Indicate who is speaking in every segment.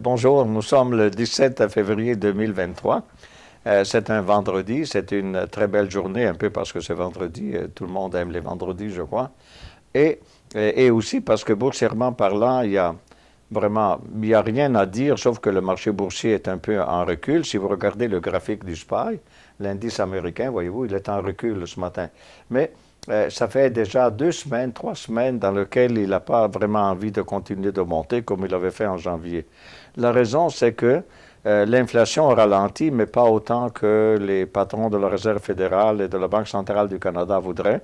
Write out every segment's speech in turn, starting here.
Speaker 1: Bonjour, nous sommes le 17 février 2023. C'est un vendredi, c'est une très belle journée, un peu parce que c'est vendredi, tout le monde aime les vendredis, je crois. Et, et aussi parce que boursièrement parlant, il y a rien à dire, sauf que le marché boursier est un peu en recul. Si vous regardez le graphique du SPY, l'indice américain, voyez-vous, il est en recul ce matin. Mais ça fait déjà 2 semaines, 3 semaines dans lesquelles il n'a pas vraiment envie de continuer de monter comme il avait fait en janvier. La raison, c'est que l'inflation a ralenti, mais pas autant que les patrons de la Réserve fédérale et de la Banque centrale du Canada voudraient.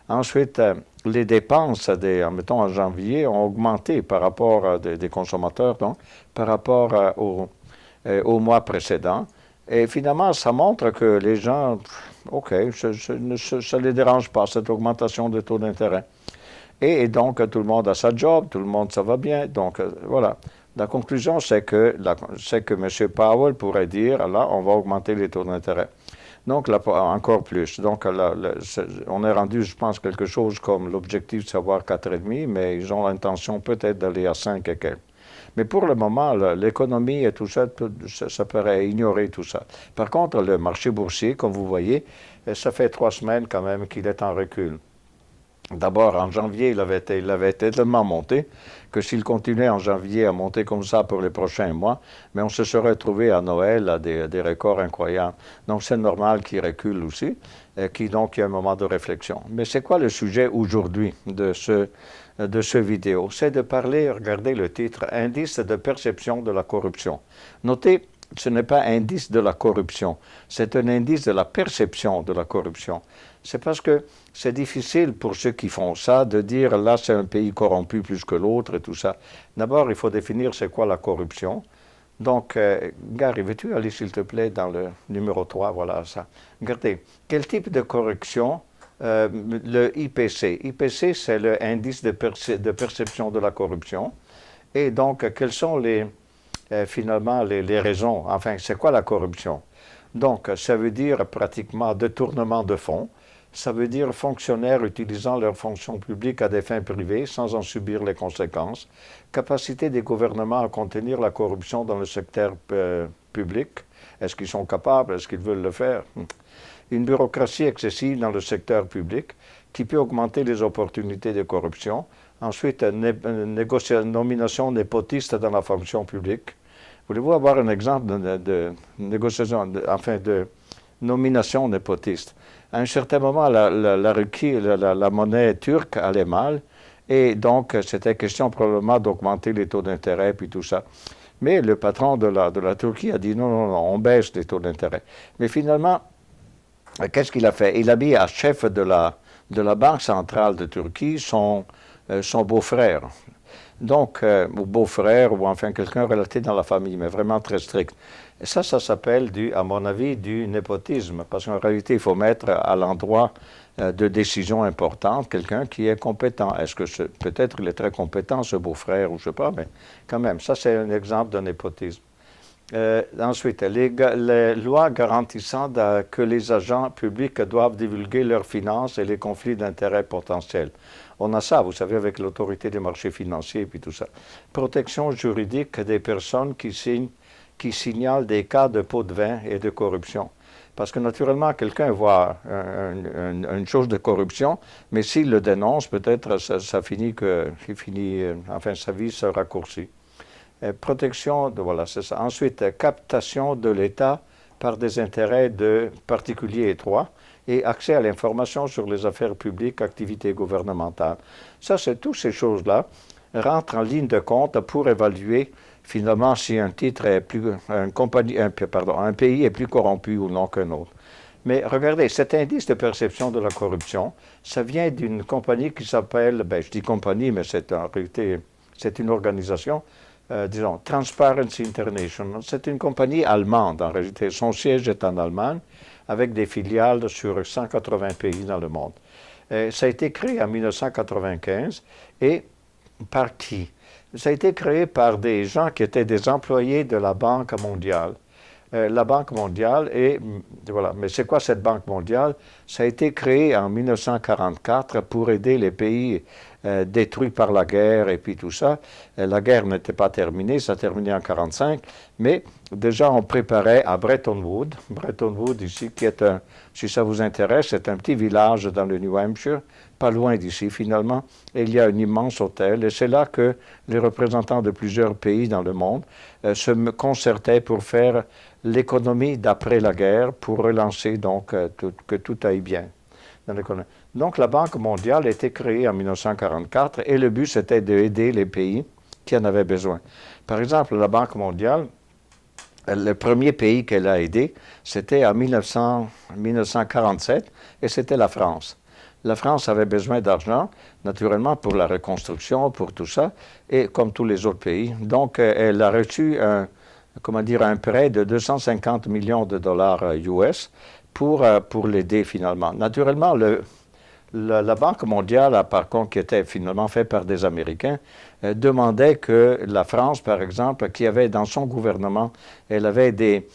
Speaker 1: Ensuite, les dépenses, mettons en janvier, ont augmenté par rapport des consommateurs, donc, par rapport au mois précédent. Et finalement, ça montre que les gens, OK, ça ne les dérange pas, cette augmentation de taux d'intérêt. Et donc, tout le monde a sa job, tout le monde, ça va bien. Donc, voilà. La conclusion, c'est que M. Powell pourrait dire, là, on va augmenter les taux d'intérêt. Donc, là, encore plus. Donc, là, on est rendu, je pense, quelque chose comme l'objectif de savoir 4,5, mais ils ont l'intention peut-être d'aller à 5 et quelques. Mais pour le moment, l'économie et tout ça, ça paraît ignorer tout ça. Par contre, le marché boursier, comme vous voyez, ça fait 3 semaines quand même qu'il est en recul. D'abord, en janvier, il avait tellement monté que s'il continuait en janvier à monter comme ça pour les prochains mois, mais on se serait trouvé à Noël à des records incroyables. Donc, c'est normal qu'il recule aussi, donc il y a un moment de réflexion. Mais c'est quoi le sujet aujourd'hui de ce vidéo? C'est de parler, regardez le titre, Indice de perception de la corruption. Notez, ce n'est pas indice de la corruption, c'est un indice de la perception de la corruption. C'est parce que c'est difficile pour ceux qui font ça de dire là c'est un pays corrompu plus que l'autre et tout ça. D'abord, il faut définir c'est quoi la corruption. Donc, Gary, veux-tu aller s'il te plaît dans le numéro 3, voilà ça. Regardez, quel type de corruption le IPC. IPC, c'est l'indice de perception de la corruption. Et donc, quelles sont finalement les raisons? Enfin, c'est quoi la corruption? Donc, ça veut dire pratiquement détournement de fonds. Ça veut dire fonctionnaires utilisant leurs fonctions publiques à des fins privées sans en subir les conséquences. Capacité des gouvernements à contenir la corruption dans le secteur public. Est-ce qu'ils sont capables? Est-ce qu'ils veulent le faire? Une bureaucratie excessive dans le secteur public qui peut augmenter les opportunités de corruption. Ensuite, nomination népotiste dans la fonction publique. Voulez-vous avoir un exemple de négociation, de nomination népotiste? À un certain moment, la monnaie turque allait mal, et donc c'était question probablement d'augmenter les taux d'intérêt puis tout ça. Mais le patron de la Turquie a dit non, non, non, on baisse les taux d'intérêt. Mais finalement, qu'est-ce qu'il a fait? Il a mis à chef de la Banque centrale de Turquie son beau-frère. Donc, ou beau-frère, ou enfin quelqu'un relaté dans la famille, mais vraiment très strict. Et ça s'appelle, à mon avis, du népotisme, parce qu'en réalité, il faut mettre à l'endroit de décision importante quelqu'un qui est compétent. Est-ce que peut-être il est très compétent, ce beau-frère, ou je ne sais pas, mais quand même, ça c'est un exemple de népotisme. Ensuite, les lois garantissant que les agents publics doivent divulguer leurs finances et les conflits d'intérêts potentiels. On a ça, vous savez, avec l'autorité des marchés financiers et puis tout ça. Protection juridique des personnes qui signalent des cas de pots de vin et de corruption. Parce que naturellement, quelqu'un voit une chose de corruption, mais s'il le dénonce, peut-être ça finit enfin sa vie se raccourcit. Protection, voilà, c'est ça. Ensuite, captation de l'État par des intérêts de particuliers étroits et accès à l'information sur les affaires publiques, activités gouvernementales. Ça, c'est toutes ces choses-là rentrent en ligne de compte pour évaluer finalement si un titre est un pays est plus corrompu ou non qu'un autre. Mais regardez, cet indice de perception de la corruption, ça vient d'une compagnie qui s'appelle, je dis compagnie, mais c'est en réalité, c'est une organisation, disons, Transparency International. C'est une compagnie allemande, en réalité. Son siège est en Allemagne, avec des filiales sur 180 pays dans le monde. Ça a été créé en 1995, et par qui? Ça a été créé par des gens qui étaient des employés de la Banque mondiale. La Banque mondiale, voilà, mais c'est quoi cette Banque mondiale? Ça a été créé en 1944 pour aider les pays détruits par la guerre et puis tout ça. La guerre n'était pas terminée, ça a terminé en 1945, mais déjà on préparait à Bretton Woods. Bretton Woods ici, qui est si ça vous intéresse, c'est un petit village dans le New Hampshire, pas loin d'ici finalement, et il y a un immense hôtel, et c'est là que les représentants de plusieurs pays dans le monde se concertaient pour faire l'économie d'après la guerre, pour relancer donc que tout aille bien dans l'économie. Donc la Banque mondiale a été créée en 1944 et le but c'était d'aider les pays qui en avaient besoin. Par exemple, la Banque mondiale, le premier pays qu'elle a aidé, c'était en 1947 et c'était la France. La France avait besoin d'argent, naturellement, pour la reconstruction, pour tout ça, et comme tous les autres pays. Donc, elle a reçu un prêt de 250 millions de dollars US pour l'aider finalement. Naturellement, la Banque mondiale, par contre, qui était finalement faite par des Américains, demandait que la France, par exemple, qui avait dans son gouvernement, elle avait des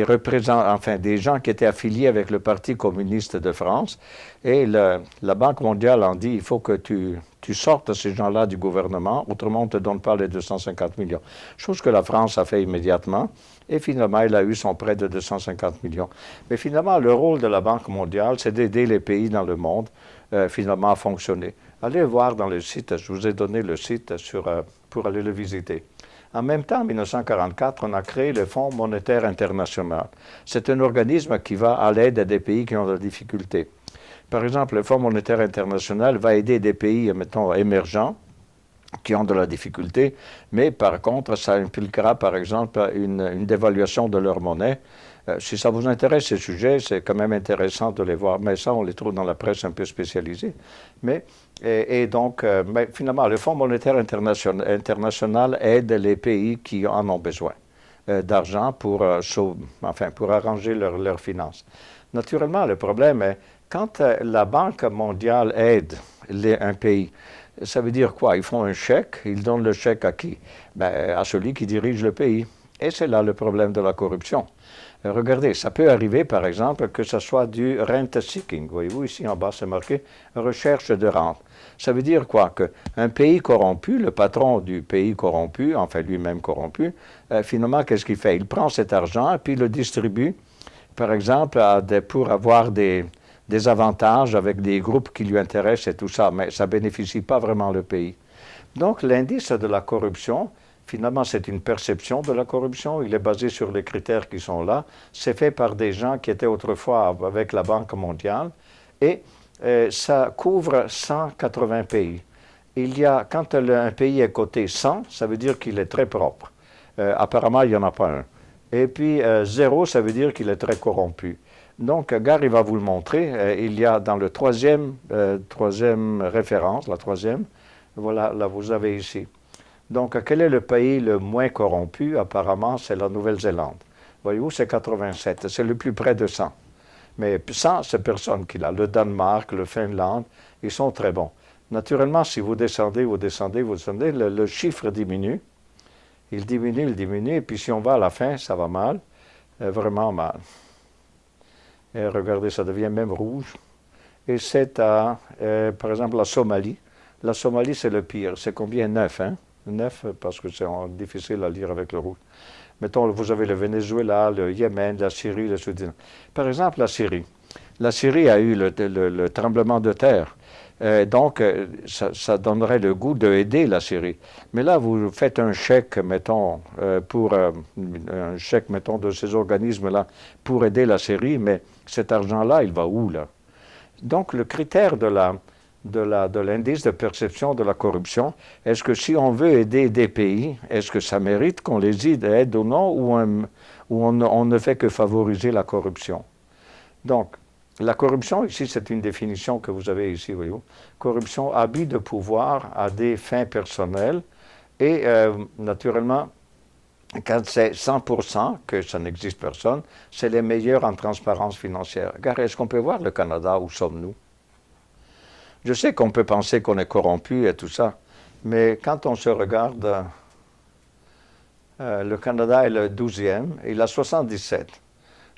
Speaker 1: représentants, enfin des gens qui étaient affiliés avec le Parti communiste de France, et la Banque mondiale en dit, il faut que tu sortes ces gens-là du gouvernement, autrement on ne te donne pas les 250 millions. Chose que la France a fait immédiatement, et finalement elle a eu son prêt de 250 millions. Mais finalement, le rôle de la Banque mondiale, c'est d'aider les pays dans le monde, finalement, à fonctionner. Allez voir dans le site, je vous ai donné le site pour aller le visiter. En même temps, en 1944, on a créé le Fonds monétaire international. C'est un organisme qui va à l'aide des pays qui ont des difficultés. Par exemple, le Fonds monétaire international va aider des pays, mettons, émergents, qui ont de la difficulté, mais par contre, ça impliquera, par exemple, une dévaluation de leur monnaie. Si ça vous intéresse, ces sujets, c'est quand même intéressant de les voir, mais ça, on les trouve dans la presse un peu spécialisée. Donc, finalement, le Fonds monétaire international aide les pays qui en ont besoin d'argent pour arranger leurs finances. Naturellement, le problème est, quand la Banque mondiale aide un pays, ça veut dire quoi? Ils font un chèque, ils donnent le chèque à qui? À celui qui dirige le pays. Et c'est là le problème de la corruption. Regardez, ça peut arriver, par exemple, que ce soit du rent-seeking. Voyez-vous, ici en bas, c'est marqué « recherche de rente ». Ça veut dire quoi? Qu'un pays corrompu, le patron du pays corrompu, enfin lui-même corrompu, finalement, qu'est-ce qu'il fait? Il prend cet argent et puis il le distribue, par exemple, pour avoir des avantages avec des groupes qui lui intéressent et tout ça, mais ça ne bénéficie pas vraiment le pays. Donc, l'indice de la corruption, finalement, c'est une perception de la corruption. Il est basé sur les critères qui sont là. C'est fait par des gens qui étaient autrefois avec la Banque mondiale et ça couvre 180 pays. Quand un pays est coté 100, ça veut dire qu'il est très propre. Apparemment, il n'y en a pas un. Et puis 0, ça veut dire qu'il est très corrompu. Donc, Gary va vous le montrer. Il y a dans le troisième référence, la troisième, voilà, là vous avez ici. Donc, quel est le pays le moins corrompu? Apparemment, c'est la Nouvelle-Zélande. Voyez-vous, c'est 87. C'est le plus près de 100. Mais 100, c'est personne qui l'a. Le Danemark, le Finlande, ils sont très bons. Naturellement, si vous descendez, le chiffre diminue. Il diminue, et puis si on va à la fin, ça va mal, vraiment mal. Et regardez, ça devient même rouge. Et c'est par exemple, la Somalie. La Somalie, c'est le pire. C'est combien? 9, hein? 9, parce que c'est difficile à lire avec le rouge. Mettons, vous avez le Venezuela, le Yémen, la Syrie, le Soudan. Par exemple, la Syrie. La Syrie a eu le tremblement de terre. Donc, ça donnerait le goût d'aider la Syrie. Mais là, vous faites un chèque, mettons, un chèque, mettons, de ces organismes-là pour aider la Syrie, mais cet argent-là, il va où, là? Donc, le critère de l'indice de perception de la corruption, est-ce que si on veut aider des pays, est-ce que ça mérite qu'on les aide ou non, ou on ne fait que favoriser la corruption? Donc, la corruption, ici, c'est une définition que vous avez ici, voyez-vous. Corruption, abus de pouvoir à des fins personnelles et, naturellement, quand c'est 100% que ça n'existe personne, c'est les meilleurs en transparence financière. Car est-ce qu'on peut voir le Canada, où sommes-nous? Je sais qu'on peut penser qu'on est corrompu et tout ça, mais quand on se regarde, le Canada est le 12e, et il a 77.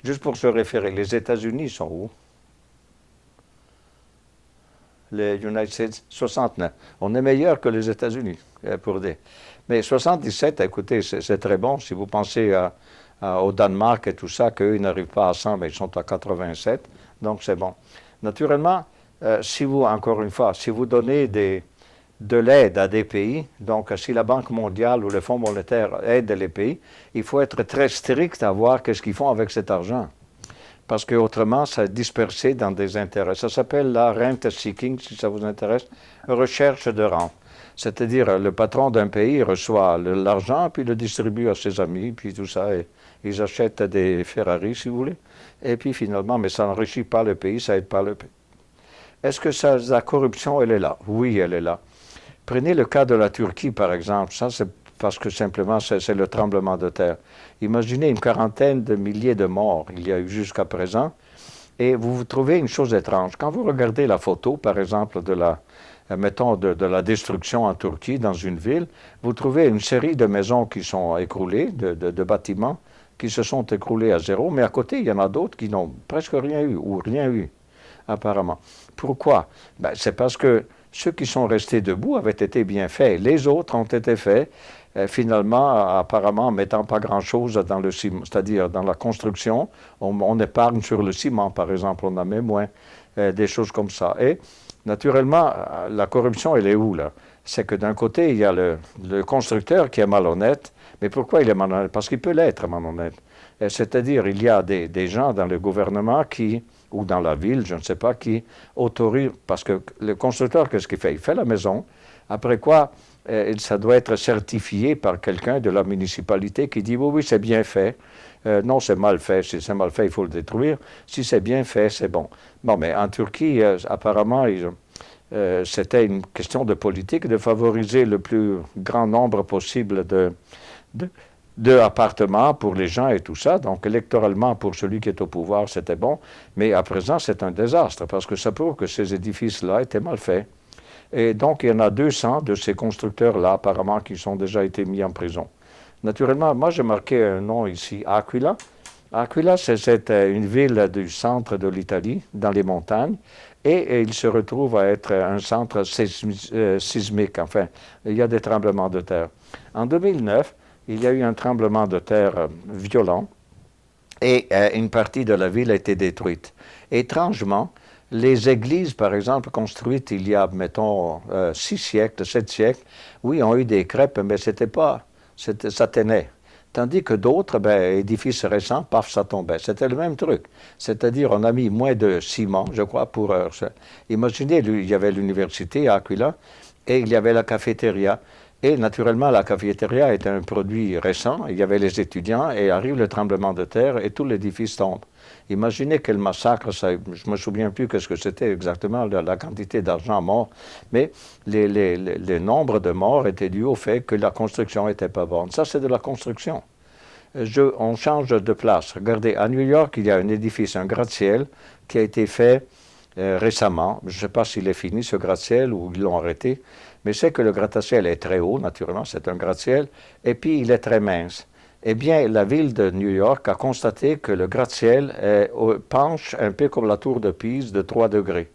Speaker 1: Juste pour se référer, les États-Unis sont où? les United States, 69. On est meilleur que les États-Unis pour des. Mais 77, écoutez, c'est très bon. Si vous pensez au Danemark et tout ça, qu'eux, ils n'arrivent pas à 100, mais ils sont à 87. Donc, c'est bon. Naturellement, si vous, encore une fois, si vous donnez de l'aide à des pays, donc si la Banque mondiale ou le Fonds monétaire aident les pays, il faut être très strict à voir qu'est-ce qu'ils font avec cet argent. Parce qu'autrement, ça est dispersé dans des intérêts. Ça s'appelle la rent seeking, si ça vous intéresse, recherche de rente. C'est-à-dire, le patron d'un pays reçoit l'argent, puis le distribue à ses amis, puis tout ça, et ils achètent des Ferrari, si vous voulez. Et puis finalement, mais ça n'enrichit pas le pays, ça n'aide pas le pays. Est-ce que la corruption, elle est là? Oui, elle est là. Prenez le cas de la Turquie, par exemple. Ça, c'est parce que simplement, c'est le tremblement de terre. Imaginez une quarantaine de milliers de morts il y a eu jusqu'à présent. Et vous trouvez une chose étrange. Quand vous regardez la photo, par exemple, mettons, de la destruction en Turquie, dans une ville, vous trouvez une série de maisons qui sont écroulées, de bâtiments qui se sont écroulés à zéro, mais à côté, il y en a d'autres qui n'ont presque rien eu, ou rien eu, apparemment. Pourquoi? Ben, c'est parce que ceux qui sont restés debout avaient été bien faits. Les autres ont été faits, finalement, apparemment, mettant pas grand-chose dans le ciment, c'est-à-dire dans la construction. On épargne sur le ciment, par exemple, on en met moins, des choses comme ça. Et naturellement, la corruption, elle est où, là? C'est que d'un côté, il y a le constructeur qui est malhonnête. Mais pourquoi il est malhonnête? Parce qu'il peut l'être malhonnête. C'est-à-dire, il y a des gens dans le gouvernement ou dans la ville, je ne sais pas, qui autorisent, parce que le constructeur, qu'est-ce qu'il fait? Il fait la maison, après quoi, ça doit être certifié par quelqu'un de la municipalité qui dit, oui, oui, c'est bien fait. Non, c'est mal fait. Si c'est mal fait, il faut le détruire. Si c'est bien fait, c'est bon. Bon, mais en Turquie, apparemment, c'était une question de politique, de favoriser le plus grand nombre possible de appartements pour les gens et tout ça. Donc, électoralement, pour celui qui est au pouvoir, c'était bon. Mais à présent, c'est un désastre parce que ça prouve que ces édifices-là étaient mal faits. Et donc, il y en a 200 de ces constructeurs-là, apparemment, qui ont déjà été mis en prison. Naturellement, moi, j'ai marqué un nom ici, Aquila. Aquila, c'est une ville du centre de l'Italie, dans les montagnes, et il se retrouve à être un centre sismique. Enfin, il y a des tremblements de terre. En 2009, il y a eu un tremblement de terre violent et une partie de la ville a été détruite. Étrangement, les églises, par exemple, construites il y a, mettons, 6 siècles, 7 siècles, oui, ont eu des crêpes, mais ça tenait. Tandis que d'autres, édifices récents, paf, ça tombait. C'était le même truc. C'est-à-dire, on a mis moins de ciment, je crois, pour... imaginez, il y avait l'université à Aquila et il y avait la cafétéria. Et naturellement, la cafétéria est un produit récent. Il y avait les étudiants et arrive le tremblement de terre et tout l'édifice tombe. Imaginez quel massacre, ça, je ne me souviens plus ce que c'était exactement, la quantité d'argent mort, mais les nombres de morts étaient dus au fait que la construction n'était pas bonne. Ça, c'est de la construction. On change de place. Regardez, à New York, il y a un édifice, un gratte-ciel, qui a été fait récemment. Je ne sais pas s'il est fini, ce gratte-ciel, ou ils l'ont arrêté, mais c'est que le gratte-ciel est très haut, naturellement, c'est un gratte-ciel, et puis il est très mince. Eh bien, la ville de New York a constaté que le gratte-ciel penche un peu comme la tour de Pise de 3 degrés.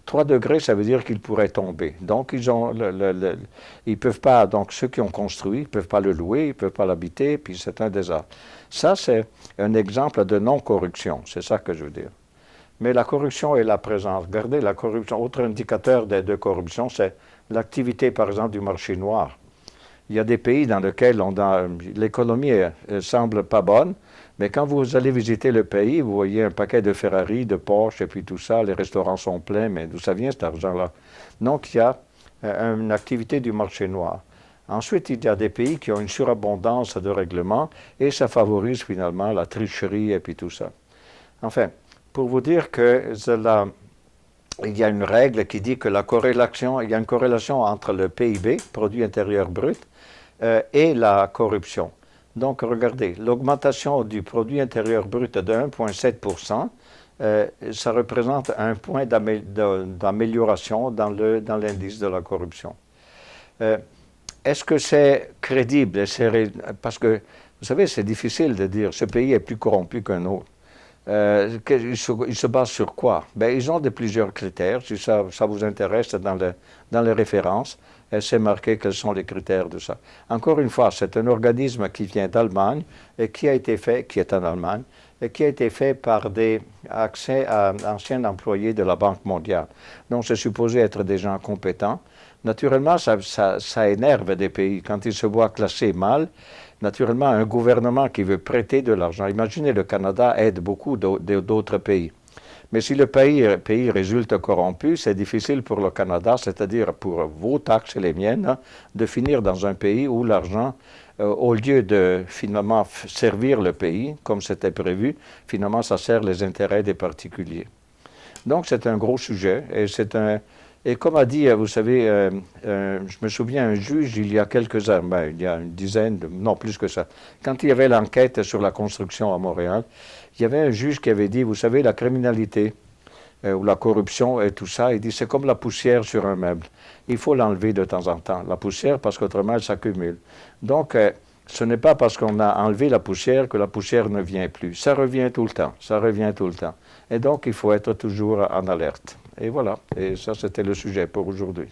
Speaker 1: 3 degrés, ça veut dire qu'il pourrait tomber. Donc, ils peuvent pas, donc ceux qui ont construit, ils ne peuvent pas le louer, ils ne peuvent pas l'habiter, puis c'est un désastre. Ça, c'est un exemple de non-corruption, c'est ça que je veux dire. Mais la corruption est la présence. Regardez, la corruption, autre indicateur de corruption, c'est l'activité, par exemple, du marché noir. Il y a des pays dans lesquels l'économie semble pas bonne, mais quand vous allez visiter le pays, vous voyez un paquet de Ferrari, de Porsche, et puis tout ça, les restaurants sont pleins, mais d'où ça vient cet argent-là? Donc il y a une activité du marché noir. Ensuite, il y a des pays qui ont une surabondance de règlements, et ça favorise finalement la tricherie et puis tout ça. Enfin, pour vous dire que il y a une règle qui dit que il y a une corrélation entre le PIB, produit intérieur brut, et la corruption. Donc, regardez, l'augmentation du produit intérieur brut de 1,7 ça représente un point d'amélioration dans l'indice de la corruption. Est-ce que c'est crédible? Parce que, vous savez, c'est difficile de dire ce pays est plus corrompu qu'un autre. Ils se basent sur quoi? Ben, ils ont plusieurs critères. Si ça vous intéresse dans les références, c'est marqué quels sont les critères de ça. Encore une fois, c'est un organisme qui vient d'Allemagne et qui a été fait, qui est en Allemagne, et qui a été fait par des anciens employés de la Banque mondiale. Donc, c'est supposé être des gens compétents. Naturellement, ça énerve des pays. Quand ils se voient classés mal, naturellement, un gouvernement qui veut prêter de l'argent, imaginez le Canada aide beaucoup d'autres pays. Mais si le pays résulte corrompu, c'est difficile pour le Canada, c'est-à-dire pour vos taxes et les miennes, hein, de finir dans un pays où l'argent, au lieu de finalement servir le pays, comme c'était prévu, finalement ça sert les intérêts des particuliers. Donc c'est un gros sujet et comme a dit, vous savez, je me souviens un juge il y a quelques années, ben, il y a une dizaine, non plus que ça, quand il y avait l'enquête sur la construction à Montréal, il y avait un juge qui avait dit, vous savez, la criminalité ou la corruption et tout ça, il dit c'est comme la poussière sur un meuble. Il faut l'enlever de temps en temps, la poussière, parce qu'autrement elle s'accumule. Donc ce n'est pas parce qu'on a enlevé la poussière que la poussière ne vient plus. Ça revient tout le temps, ça revient tout le temps. Et donc il faut être toujours en alerte. Et voilà, et ça c'était le sujet pour aujourd'hui.